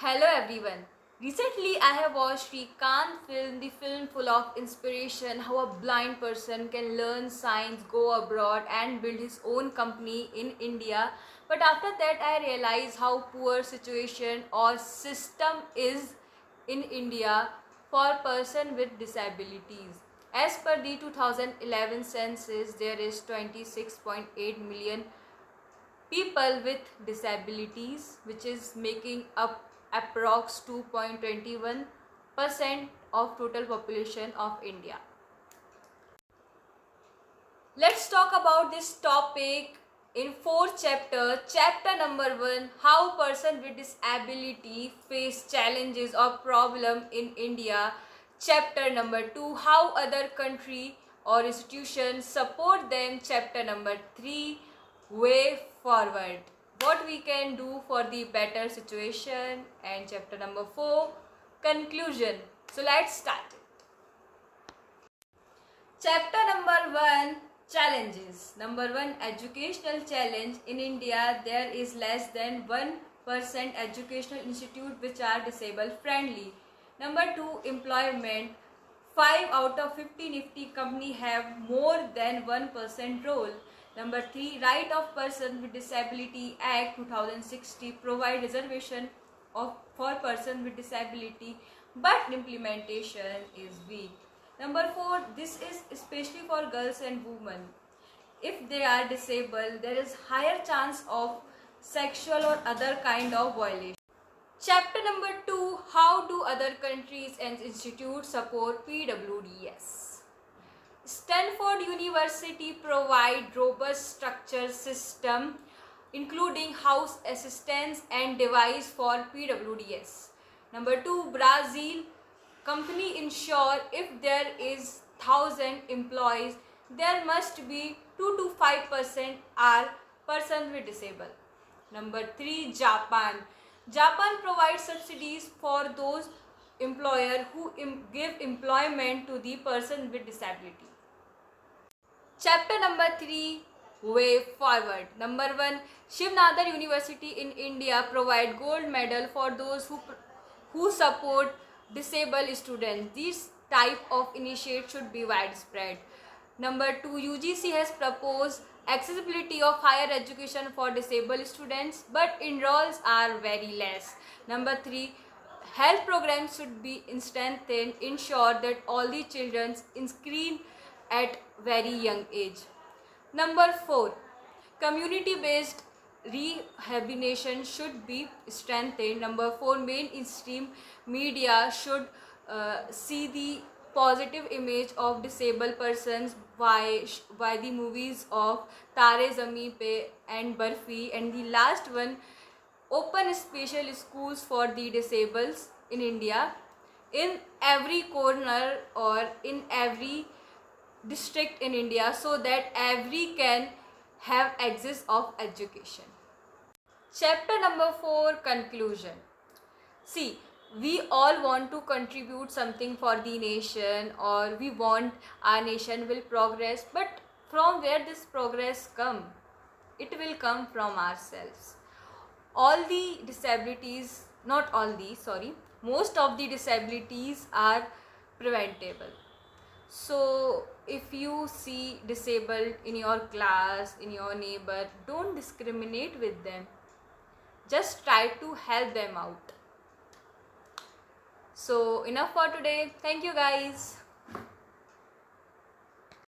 Hello everyone. Recently I have watched Srikanth film, the film full of inspiration, how a blind person can learn science, go abroad and build his own company in India. But after that I realized how poor situation or system is in India for person with disabilities. As per the 2011 census, there is 26.8 million people with disabilities, which is making up approx 2.21% of total population of India. Let's talk about this topic in fourth chapter. Chapter number 1, how person with disability face challenges or problem in India. Chapter number 2, how other country or institutions support them. Chapter number 3, way forward, what we can do for the better situation. And chapter number 4, conclusion. So let's start it. Chapter number 1, challenges. Number 1, educational challenge. In India, there is less than 1% educational institute which are disabled friendly. Number 2, employment. 5 out of 50 nifty company have more than 1% role. Number 3, Right of Person with Disability Act 2060 provide reservation for person with disability, but implementation is weak. Number 4, this is especially for girls and women. If they are disabled, there is higher chance of sexual or other kind of violation. Chapter number 2, how do other countries and institutes support PWDS? Stanford University provide robust structure system including house assistance and device for PWDS. Number 2, Brazil company ensure if there is 1,000 employees, there must be 2 to 5% are person with disabled. Number 3, Japan. Japan provides subsidies for those employer who give employment to the person with disability. Chapter number 3, way forward. Number 1, Shiv Nadar University in India provide gold medal for those who support disabled students. This type of initiative should be widespread. Number 2, UGC has proposed accessibility of higher education for disabled students, but enrolls are very less. Number 3, health programs should be strengthened, ensure that all the children in screen at very young age. Number 4, community-based rehabilitation should be strengthened. Number 4, mainstream media should see the positive image of disabled persons by the movies of Tare Zameen Pe and Barfi. And the last one, open special schools for the disabled in India in every corner or in every district in India, so that every can have access of education. Chapter number 4, conclusion. See, we all want to contribute something for the nation, or we want our nation will progress, but from where this progress come? It will come from ourselves. All the disabilities, not all the, sorry, most of the disabilities are preventable. So if you see disabled in your class, in your neighbor, don't discriminate with them. Just try to help them out. So enough for today. Thank you guys.